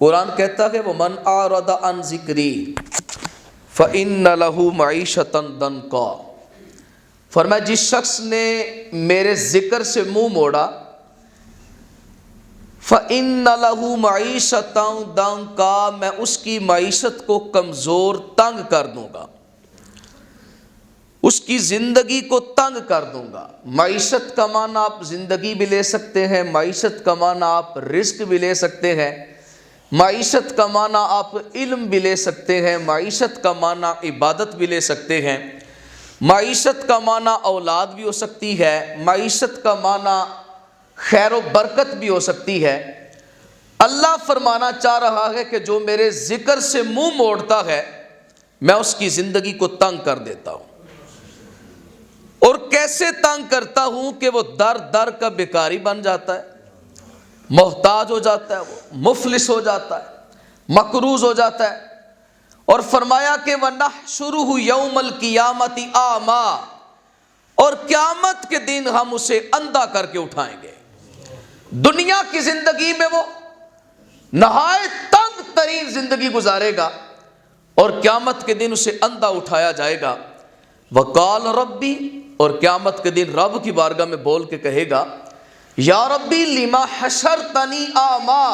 قرآن کہتا ہے وَمَنْ أَعْرَضَ عَنْ ذِكْرِي فَإِنَّ لَهُ مَعِيشَةً ضَنْكًا۔ فرمایا جس شخص نے میرے ذکر سے منہ موڑا فَإِنَّ لَهُ مَعِيشَةً ضَنْكًا، میں اس کی معیشت کو کمزور تنگ کر دوں گا، اس کی زندگی کو تنگ کر دوں گا۔ معیشت کا معنی آپ زندگی بھی لے سکتے ہیں، معیشت کا معنی آپ رزق بھی لے سکتے ہیں، معیشت کا معنی آپ علم بھی لے سکتے ہیں، معیشت کا معنی عبادت بھی لے سکتے ہیں، معیشت کا معنی اولاد بھی ہو سکتی ہے، معیشت کا معنی خیر و برکت بھی ہو سکتی ہے۔ اللہ فرمانا چاہ رہا ہے کہ جو میرے ذکر سے منہ موڑتا ہے میں اس کی زندگی کو تنگ کر دیتا ہوں۔ اور کیسے تنگ کرتا ہوں کہ وہ در در کا بیکاری بن جاتا ہے، محتاج ہو جاتا ہے، وہ مفلس ہو جاتا ہے، مقروض ہو جاتا ہے۔ اور فرمایا کہ وَنَحْشُرُهُ يَوْمَ الْقِيَامَةِ أَعْمَىٰ، اور قیامت کے دن ہم اسے اندھا کر کے اٹھائیں گے۔ دنیا کی زندگی میں وہ نہایت تنگ ترین زندگی گزارے گا اور قیامت کے دن اسے اندھا اٹھایا جائے گا۔ وَقَالَ رَبِّ، اور قیامت کے دن رب کی بارگاہ میں بول کے کہے گا یا ربی لما حشرتنی اعمیٰ،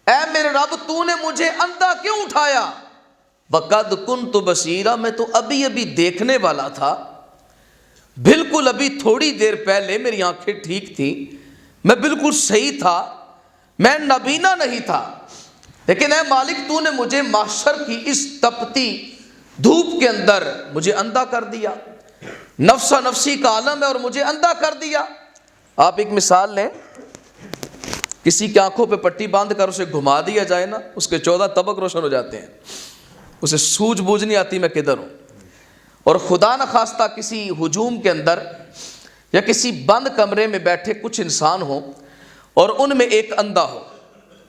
اے میرے رب تو نے مجھے اندھا کیوں اٹھایا؟ وَقَدْ كُنْتُ بَصِيرًا، میں تو ابھی دیکھنے والا تھا، بالکل ابھی تھوڑی دیر پہلے میری آنکھیں ٹھیک تھیں، میں بالکل صحیح تھا، میں نابینا نہیں تھا، لیکن اے مالک تو نے مجھے محشر کی اس تپتی دھوپ کے اندر مجھے اندھا کر دیا، نفسا نفسی کا عالم ہے اور مجھے اندھا کر دیا۔ آپ ایک مثال لیں، کسی کی آنکھوں پہ پٹی باندھ کر اسے گھما دیا جائے نا، اس کے 14 طبق روشن ہو جاتے ہیں، اسے سوجھ بوجھ نہیں آتی میں کدھر ہوں۔ اور خدا نہ خواستہ کسی ہجوم کے اندر یا کسی بند کمرے میں بیٹھے کچھ انسان ہوں اور ان میں ایک اندھا ہو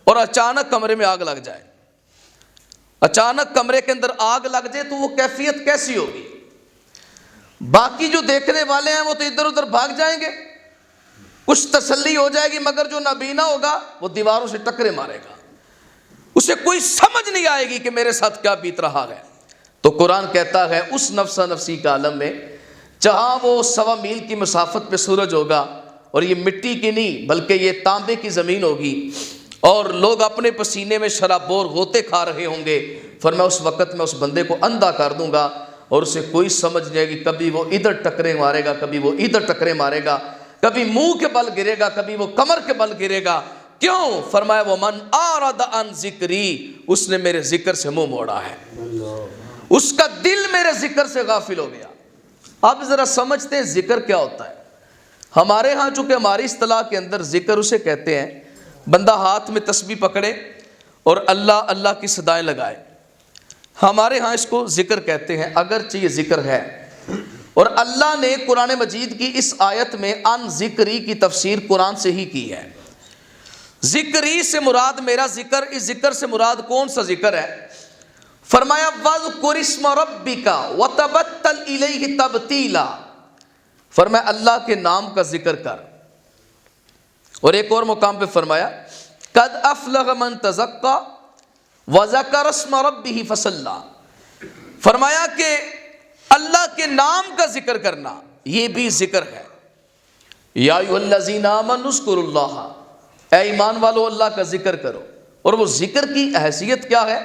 اور اچانک کمرے میں آگ لگ جائے، اچانک کمرے کے اندر آگ لگ جائے تو وہ کیفیت کیسی ہوگی؟ باقی جو دیکھنے والے ہیں وہ تو ادھر ادھر بھاگ جائیں گے، کچھ تسلی ہو جائے گی، مگر جو نابینا ہوگا وہ دیواروں سے ٹکرے مارے گا، اسے کوئی سمجھ نہیں آئے گی کہ میرے ساتھ کیا بیت رہا ہے۔ تو قرآن کہتا ہے اس نفسا نفسی کا عالم میں جہاں وہ 1.25 میل کی مسافت پہ سورج ہوگا اور یہ مٹی کی نہیں بلکہ یہ تانبے کی زمین ہوگی اور لوگ اپنے پسینے میں شرابور غوطے کھا رہے ہوں گے، فرمایا اس وقت میں اس بندے کو اندھا کر دوں گا اور اسے کوئی سمجھ نہیں آئے گی، کبھی وہ ادھر ٹکرے مارے گا، کبھی وہ ادھر ٹکرے مارے گا، کبھی منہ کے بل گرے گا، کبھی وہ کمر کے بل گرے گا۔ کیوں؟ فرمایا وَمَنْ أَعْرَضَ عَنْ ذِكْرِي، اس نے میرے ذکر سے منہ موڑا ہے، اس کا دل میرے ذکر سے غافل ہو گیا۔ اب ذرا سمجھتے ہیں ذکر کیا ہوتا ہے۔ ہمارے ہاں چونکہ ہماری اصطلاح کے اندر ذکر اسے کہتے ہیں بندہ ہاتھ میں تسبیح پکڑے اور اللہ اللہ کی صدائیں لگائے، ہمارے ہاں اس کو ذکر کہتے ہیں، اگرچہ یہ ذکر ہے۔ اور اللہ نے قرآن مجید کی اس آیت میں ان ذکری کی تفسیر قرآن سے ہی کی ہے۔ ذکری سے مراد میرا ذکر، اس ذکر سے مراد کون سا ذکر ہے؟ فرمایا وَاذْكُرِ اسْمَ رَبِّكَ وَتَبَتَّلْ إِلَيْهِ تَبْتِيلًا، فرمایا اللہ کے نام کا ذکر کر۔ اور ایک اور مقام پہ فرمایا قَدْ أَفْلَحَ مَنْ تَزَكَّىٰ وَذَكَرَ اسْمَ رَبِّهِ فَصَلَّىٰ، فرمایا کہ اللہ کے نام کا ذکر کرنا یہ بھی ذکر ہے۔ یا ایھا الذین آمنوا اذکروا اللہ، اے ایمان والو اللہ کا ذکر کرو۔ اور وہ ذکر کی حیثیت کیا ہے؟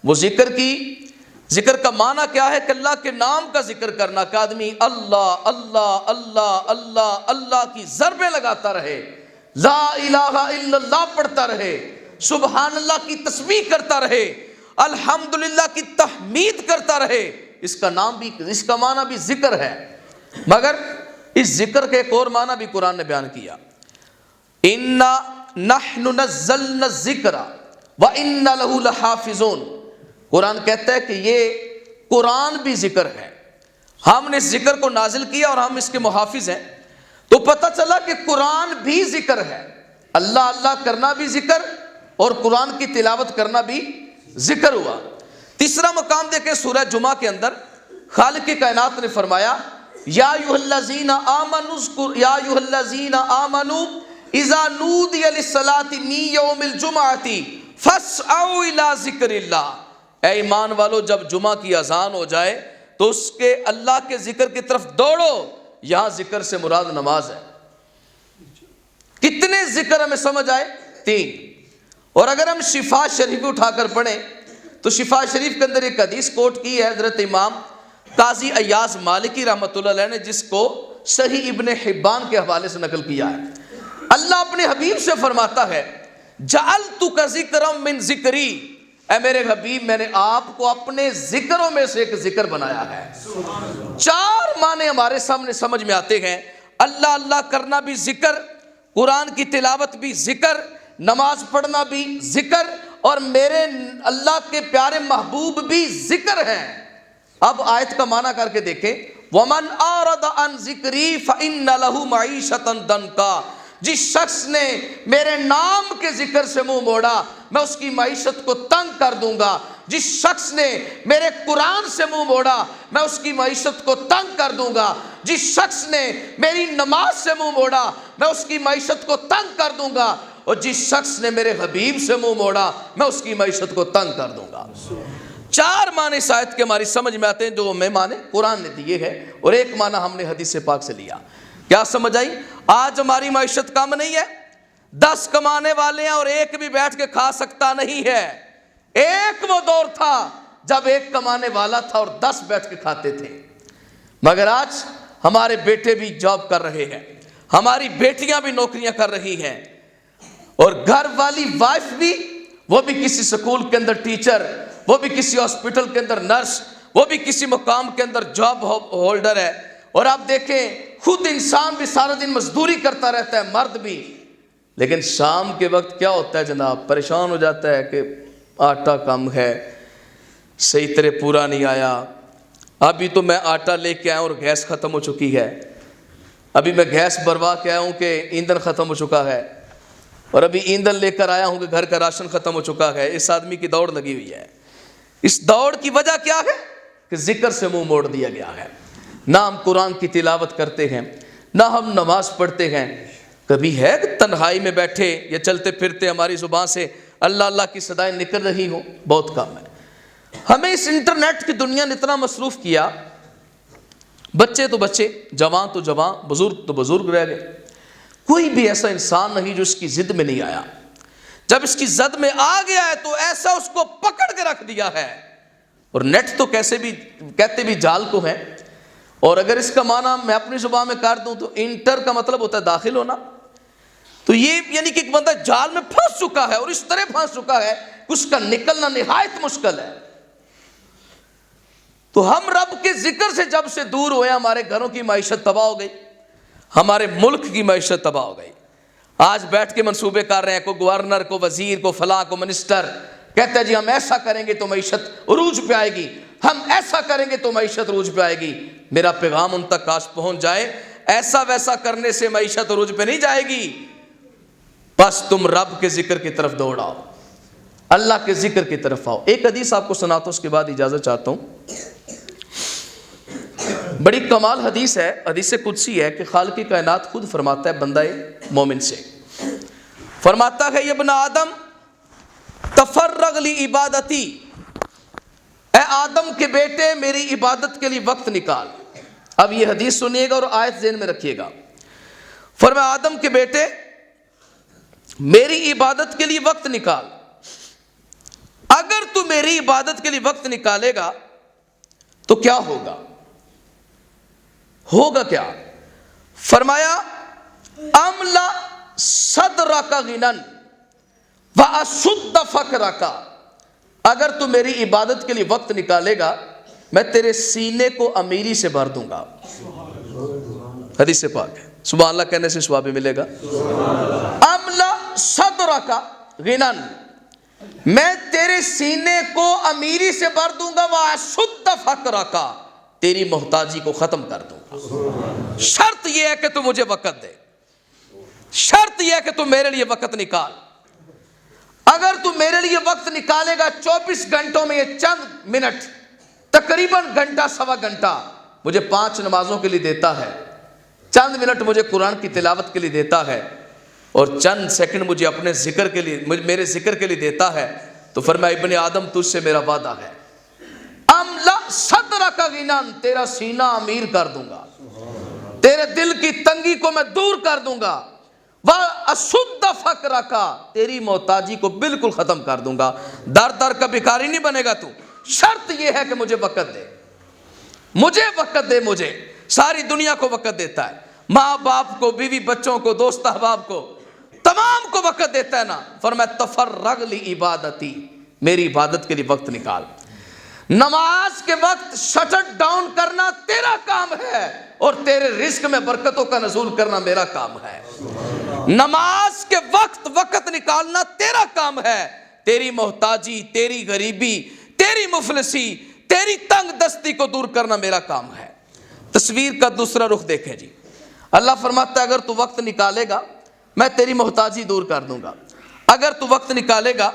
وہ ذکر کا معنی کیا ہے کہ اللہ کے نام کا ذکر کرنا، کہ آدمی اللہ اللہ اللہ اللہ اللہ کی ضربیں لگاتا رہے، لا الہ الا اللہ پڑھتا رہے، سبحان اللہ کی تسبیح کرتا رہے، الحمدللہ کی تحمید کرتا رہے۔ اس کا نام بھی، اس کا معنی بھی ذکر ہے، مگر اس ذکر کے ایک اور معنی بھی قرآن نے بیان کیا، اِنَّا نَحْنُ نَزَّلْنَا الذِّكْرَ وَإِنَّا لَهُ لَحَافِظُونَ، قرآن کہتا ہے کہ یہ قرآن بھی ذکر ہے، ہم نے اس ذکر کو نازل کیا اور ہم اس کے محافظ ہیں۔ تو پتہ چلا کہ قرآن بھی ذکر ہے، اللہ اللہ کرنا بھی ذکر اور قرآن کی تلاوت کرنا بھی ذکر ہوا۔ تیسرا مقام دیکھیں سورہ جمعہ کے اندر خالق کائنات نے فرمایا یا ایھا الذین آمنوا اذکروا یا ایھا الذین آمنوا اذا نودی للصلاۃ من یوم الجمعۃ فَاسْعَوْا إِلَىٰ ذِكْرِ اللَّهِ، اے ایمان والو جب جمعہ کی اذان ہو جائے تو اس کے اللہ کے ذکر کی طرف دوڑو. یہاں ذکر سے مراد نماز ہے. کتنے ذکر ہمیں سمجھ آئے؟ 3. اور اگر ہم شفا شریف اٹھا کر پڑھیں تو شفا شریف کے اندر ایک حدیث کوٹ کی ہے حضرت امام قاضی ایاز مالکی رحمۃ اللہ علیہ نے، جس کو صحیح ابن حبان کے حوالے سے نقل کیا ہے. اللہ اپنے حبیب سے فرماتا ہے جعلتک ذکرا من ذکری، اے میرے حبیب میں نے آپ کو اپنے ذکروں میں سے ایک ذکر بنایا ہے. 4 معنی ہمارے سامنے سمجھ میں آتے ہیں. اللہ اللہ کرنا بھی ذکر، قرآن کی تلاوت بھی ذکر، نماز پڑھنا بھی ذکر، اور میرے اللہ کے پیارے محبوب بھی ذکر ہیں. اب آیت کا معنی کر کے دیکھیں، وَمَنْ أَعْرَضَ عَنْ ذِكْرِي فَإِنَّ لَهُ مَعِيشَةً ضَنْكًا، جس شخص نے میرے نام کے ذکر سے منہ موڑا میں اس کی معیشت کو تنگ کر دوں گا. جس شخص نے میرے قرآن سے منہ موڑا میں اس کی معیشت کو تنگ کر دوں گا. جس شخص نے میری نماز سے منہ موڑا میں اس کی معیشت کو تنگ کر دوں گا. اور جس شخص نے میرے حبیب سے منہ موڑا میں اس کی معیشت کو تنگ کر دوں گا. 4 معنی اس آیت کے ہماری سمجھ میں آتے ہیں جو ہمیں معنی قرآن نے دیے ہیں، اور ایک معنی ہم نے حدیث پاک سے لیا. کیا سمجھ آئی؟ آج ہماری معیشت کم نہیں ہے، 10 کمانے والے ہیں اور ایک بھی بیٹھ کے کھا سکتا نہیں ہے. ایک وہ دور تھا جب ایک کمانے والا تھا اور 10 بیٹھ کے کھاتے تھے. مگر آج ہمارے بیٹے بھی جاب کر رہے ہیں، ہماری بیٹیاں بھی نوکریاں کر رہی ہیں، اور گھر والی وائف بھی، وہ بھی کسی سکول کے اندر ٹیچر، وہ بھی کسی ہاسپٹل کے اندر نرس، وہ بھی کسی مقام کے اندر جاب ہولڈر ہے. اور آپ دیکھیں خود انسان بھی سارا دن مزدوری کرتا رہتا ہے، مرد بھی. لیکن شام کے وقت کیا ہوتا ہے جناب؟ پریشان ہو جاتا ہے کہ آٹا کم ہے، صحیح طرح پورا نہیں آیا، ابھی تو میں آٹا لے کے آیا ہوں اور گیس ختم ہو چکی ہے، ابھی میں گیس بھروا کے آیا ہوں کہ ایندھن ختم ہو چکا ہے، اور ابھی ایندھن لے کر آیا ہوں کہ گھر کا راشن ختم ہو چکا ہے. اس آدمی کی دوڑ لگی ہوئی ہے. اس دوڑ کی وجہ کیا ہے؟ کہ ذکر سے منہ موڑ دیا گیا ہے. نہ ہم قرآن کی تلاوت کرتے ہیں، نہ ہم نماز پڑھتے ہیں. کبھی ہے کہ تنہائی میں بیٹھے یا چلتے پھرتے ہماری زبان سے اللہ اللہ کی صدائیں نکل رہی ہوں؟ بہت کم ہے. ہمیں اس انٹرنیٹ کی دنیا نے اتنا مصروف کیا، بچے تو بچے، جوان تو جوان، بزرگ تو بزرگ رہ گئے. کوئی بھی ایسا انسان نہیں جو اس کی ضد میں نہیں آیا. جب اس کی زد میں آ گیا ہے تو ایسا اس کو پکڑ کے رکھ دیا ہے. اور نیٹ تو کیسے بھی کہتے بھی جال کو ہے، اور اگر اس کا معنی میں اپنی زبان میں کر دوں تو انٹر کا مطلب ہوتا ہے داخل ہونا. تو یہ یعنی کہ ایک بندہ جال میں پھنس چکا ہے، اور اس طرح پھنس چکا ہے کہ اس کا نکلنا نہایت مشکل ہے. تو ہم رب کے ذکر سے جب سے دور ہوئے، ہمارے گھروں کی معیشت تباہ ہو گئی، ہمارے ملک کی معیشت تباہ ہو گئی. آج بیٹھ کے منصوبے کر رہے ہیں، کو گورنر، کو وزیر، کو فلاں، کو منسٹر، کہتا ہے جی ہم ایسا کریں گے تو معیشت عروج پہ آئے گی، ہم ایسا کریں گے تو معیشت عروج پہ آئے گی. میرا پیغام ان تک کاش پہنچ جائے، ایسا ویسا کرنے سے معیشت عروج پہ نہیں جائے گی. بس تم رب کے ذکر کی طرف دوڑ آؤ، اللہ کے ذکر کی طرف آؤ. ایک حدیث آپ کو سناتا ہوں، اس کے بعد اجازت چاہتا ہوں. بڑی کمال حدیث ہے، حدیث قدسی ہے کہ خالق کائنات خود فرماتا ہے بندہ مومن سے، فرماتا ہے ابن آدم تفرغ لی عبادتی، اے آدم کے بیٹے میری عبادت کے لیے وقت نکال. اب یہ حدیث سنیے گا اور آیت ذہن میں رکھیے گا. فرمایا آدم کے بیٹے میری عبادت کے لیے وقت نکال. اگر تو میری عبادت کے لیے وقت نکالے گا تو کیا ہوگا؟ ہوگا کیا؟ فرمایا املا صدرک غنن واشد فقرک، اگر تو میری عبادت کے لیے وقت نکالے گا میں تیرے سینے کو امیری سے بھر دوں گا. حدیث پاک ہے، سبحان اللہ کہنے سے ثواب ملے گا. املا صدرک غنن، میں تیرے سینے کو امیری سے بھر دوں گا، واشد فقرک، تیری محتاجی کو ختم کر دوں گا. شرط یہ ہے کہ تو مجھے وقت دے، شرط یہ ہے کہ تو میرے لیے وقت نکال. اگر تو میرے لیے وقت نکالے گا 24 گھنٹوں میں یہ چند منٹ، تقریباً گھنٹہ سوا گھنٹہ مجھے 5 نمازوں کے لیے دیتا ہے، چند منٹ مجھے قرآن کی تلاوت کے لیے دیتا ہے، اور چند سیکنڈ مجھے اپنے ذکر کے لیے میرے ذکر کے لیے دیتا ہے تو فرمایا ابن آدم تجھ سے میرا وعدہ ہے املا صدرک غنا تیرا سینہ امیر کر دوں گا, تیرے دل کی تنگی کو میں دور کر دوں گا, وَأَسُدَّ فَقْرَكَ تیری محتاجی کو بالکل ختم کر دوں گا, در در کا بھکاری نہیں بنے گا تو. شرط یہ ہے کہ مجھے وقت دے, مجھے وقت دے, مجھے ساری دنیا کو وقت دیتا ہے, ماں باپ کو, بیوی بچوں کو, دوست احباب کو, تمام کو وقت دیتا ہے نا. فرمایا تفرغ لعبادتی میری عبادت کے لیے وقت نکال. نماز کے وقت شٹ ڈاؤن کرنا تیرا کام ہے اور تیرے رزق میں برکتوں کا نزول کرنا میرا کام ہے. نماز کے وقت نکالنا تیرا کام ہے, تیری محتاجی, تیری غریبی, تیری مفلسی, تیری تنگ دستی کو دور کرنا میرا کام ہے. تصویر کا دوسرا رخ دیکھیں جی, اللہ فرماتا ہے اگر تو وقت نکالے گا میں تیری محتاجی دور کر دوں گا, اگر تو وقت نکالے گا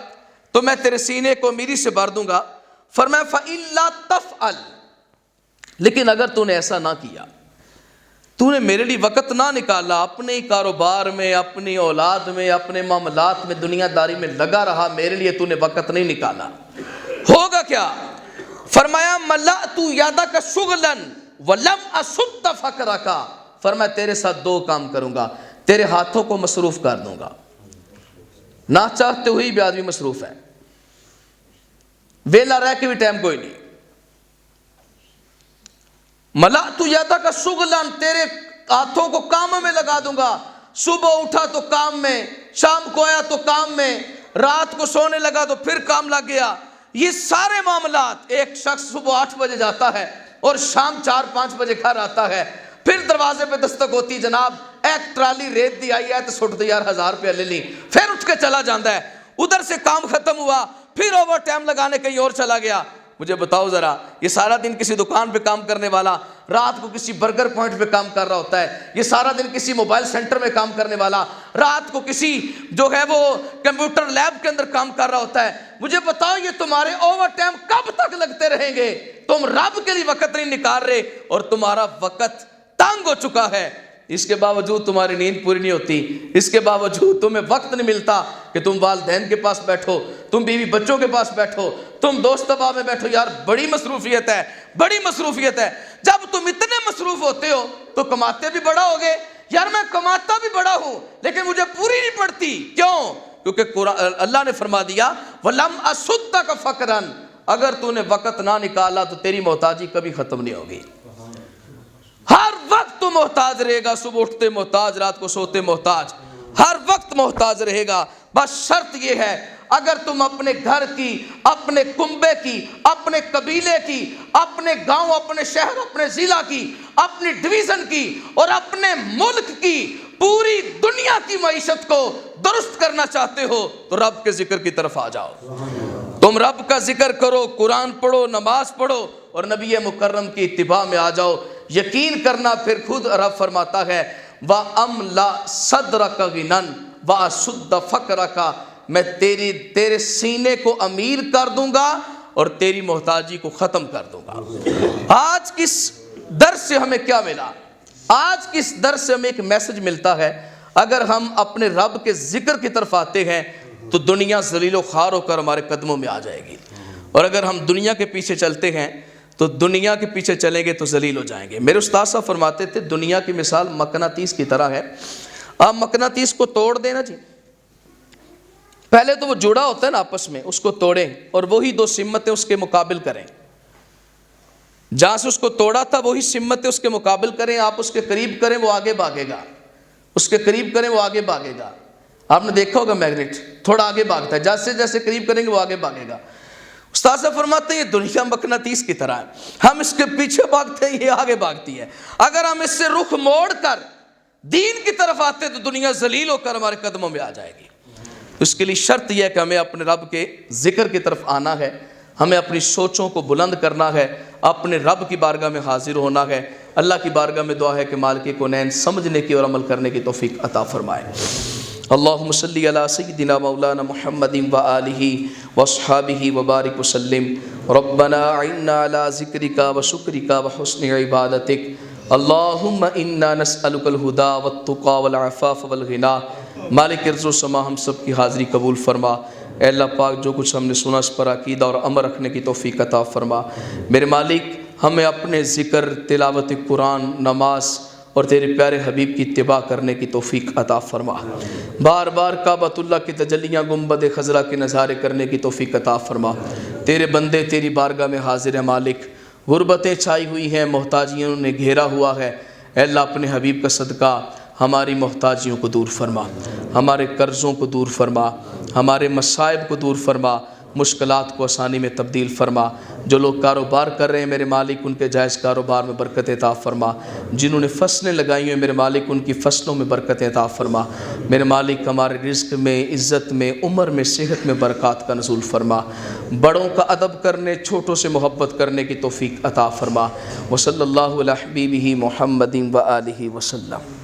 تو میں تیرے سینے کو امیری سے بھر دوں گا. فرمایا فَإِلَّا تَفْعَلْ لیکن اگر تو نے ایسا نہ کیا, تو نے میرے لیے وقت نہ نکالا, اپنے کاروبار میں, اپنی اولاد میں, اپنے معاملات میں, دنیا داری میں لگا رہا, میرے لیے تو نے وقت نہیں نکالا, ہوگا کیا؟ فرمایا مَلَأْتُ يَدَكَ شُغْلًا وَلَمْ أَسُدَّ فَقْرَكَ فرمایا تیرے ساتھ دو کام کروں گا, تیرے ہاتھوں کو مصروف کر دوں گا. نہ چاہتے ہوئی بھی آدمی مصروف ہے, ویلا رہ کے بھی ٹائم کوئی نہیں. مَلَأْتُ يَدَكَ شُغْلًا تیرے ہاتھوں کو کاموں میں لگا دوں گا. صبح اٹھا تو کام میں, شام کو آیا تو کام میں, رات کو سونے لگا تو پھر کام لگ گیا. یہ سارے معاملات, ایک شخص صبح 8 بجے جاتا ہے اور شام 4-5 بجے گھر آتا ہے, پھر دروازے پہ دستک ہوتی جناب ایک ٹرالی ریت دی آئی ہے تو سٹ دو یار 1000 روپیہ لے لی, پھر اٹھ کے چلا جاتا ہے. ادھر سے کام ختم ہوا پھر اوور ٹائم لگانے کہیں اور چلا گیا. مجھے بتاؤ ذرا, یہ سارا دن کسی دکان پہ کام کرنے والا رات کو کسی برگر پوائنٹ پہ کام کر رہا ہوتا ہے, یہ سارا دن کسی موبائل سینٹر میں کام کرنے والا رات کو کسی جو ہے وہ کمپیوٹر لیب کے اندر کام کر رہا ہوتا ہے. مجھے بتاؤ یہ تمہارے اوور ٹائم کب تک لگتے رہیں گے؟ تم رب کے لیے وقت نہیں نکال رہے اور تمہارا وقت تنگ ہو چکا ہے. اس کے باوجود تمہاری نیند پوری نہیں ہوتی, اس کے باوجود تمہیں وقت نہیں ملتا کہ تم والدین کے پاس بیٹھو, تم بیوی بچوں کے پاس بیٹھو, تم دوست احباب میں بیٹھو. یار بڑی مصروفیت ہے, بڑی مصروفیت ہے. جب تم اتنے مصروف ہوتے ہو تو کماتے بھی بڑا ہوگے. یار میں کماتا بھی بڑا ہوں لیکن مجھے پوری نہیں پڑتی, کیوں؟ کیونکہ اللہ نے فرما دیا وَلَمْ أَسُدَّكَ فَقْرًا اگر تو نے وقت نہ نکالا تو تیری محتاجی کبھی ختم نہیں ہوگی. ہر وقت تو محتاج رہے گا, صبح اٹھتے محتاج, رات کو سوتے محتاج, ہر وقت محتاج رہے گا. بس شرط یہ ہے اگر تم اپنے گھر کی, اپنے کنبے کی, اپنے قبیلے کی, اپنے گاؤں, اپنے شہر, اپنے ضلع کی, اپنی ڈویژن کی اور اپنے ملک کی, پوری دنیا کی معیشت کو درست کرنا چاہتے ہو تو رب کے ذکر کی طرف آ جاؤ. تم رب کا ذکر کرو, قرآن پڑھو, نماز پڑھو اور نبی مکرم کی اتباع میں آ جاؤ. یقین کرنا پھر خود رب فرماتا ہے وَأَمْلَأْ صَدْرَكَ غِنًا وَأَسُدَّ فَقْرَكَ میں تیرے سینے کو امیر کر دوں گا اور تیری محتاجی کو ختم کر دوں گا. آج کس درس سے ہمیں کیا ملا؟ آج کس درس سے ہمیں ایک میسج ملتا ہے, اگر ہم اپنے رب کے ذکر کی طرف آتے ہیں تو دنیا ذلیل و خوار ہو کر ہمارے قدموں میں آ جائے گی, اور اگر ہم دنیا کے پیچھے چلتے ہیں تو دنیا کے پیچھے چلیں گے تو ذلیل ہو جائیں گے. میرے استاد صاحب فرماتے تھے دنیا کی مثال مقناطیس کی طرح ہے. آپ مقناطیس کو توڑ دیں نا جی, پہلے تو وہ جڑا ہوتا ہے نا آپس میں, اس کو توڑیں اور وہی 2 سمتیں اس کے مقابل کریں. جہاں سے اس کو توڑا تھا وہی سمتیں اس کے مقابل کریں, آپ اس کے قریب کریں وہ آگے بھاگے گا, اس کے قریب کریں وہ آگے بھاگے گا. آپ نے دیکھا ہوگا میگنیٹ تھوڑا آگے بھاگتا ہے, جیسے جیسے قریب کریں گے وہ آگے بھاگے گا. استاد صاحب فرماتے ہیں یہ دنیا مقناطیس کی طرح ہے, ہم اس کے پیچھے بھاگتے ہیں یہ آگے بھاگتی ہے. اگر ہم اس سے رخ موڑ کر دین کی طرف آتے تو دنیا ذلیل ہو کر ہمارے قدموں میں آ جائے گی. اس کے لیے شرط یہ ہے کہ ہمیں اپنے رب کے ذکر کی طرف آنا ہے, ہمیں اپنی سوچوں کو بلند کرنا ہے, اپنے رب کی بارگاہ میں حاضر ہونا ہے. اللہ کی بارگاہ میں دعا ہے کہ مالک کونین سمجھنے کی اور عمل کرنے کی توفیق عطا فرمائے. اللہم صلی علی سیدنا مولانا محمد و آلہ و اصحابہ وبارک وسلم. ربنا اعنا علی ذکرک و شکرک و حسن عبادتک. اللہم انا نسألک الہدی والتقی والعفاف والغنی مالک ارض و سما ہم سب کی حاضری قبول فرما۔ اے اللہ پاک جو کچھ ہم نے سنا اس پر عقیدہ اور عمل رکھنے کی توفیق عطا فرما۔ میرے مالک ہمیں اپنے ذکر، تلاوت قرآن، نماز اور تیرے پیارے حبیب کی اتباع کرنے کی توفیق عطا فرما۔ بار بار کعبۃ اللہ کی تجلیاں، گنبد خضرا کے نظارے کرنے کی توفیق عطا فرما۔ تیرے بندے تیری بارگاہ میں حاضر ہیں مالک، غربتیں چھائی ہوئی ہیں، محتاجیوں نے گھیرا ہوا ہے۔ اے اللہ اپنے حبیب کا صدقہ ہماری محتاجیوں کو دور فرما، ہمارے قرضوں کو دور فرما، ہمارے مصائب کو دور فرما، مشکلات کو آسانی میں تبدیل فرما۔ جو لوگ کاروبار کر رہے ہیں میرے مالک ان کے جائز کاروبار میں برکت عطا فرما۔ جنہوں نے فصلیں لگائی ہیں میرے مالک ان کی فصلوں میں برکت عطا فرما۔ میرے مالک ہمارے رزق میں، عزت میں، عمر میں، صحت میں برکات کا نزول فرما۔ بڑوں کا ادب کرنے، چھوٹوں سے محبت کرنے کی توفیق عطا فرما۔ وصلی اللہ علی حبیبہ محمد و آلہ وسلم۔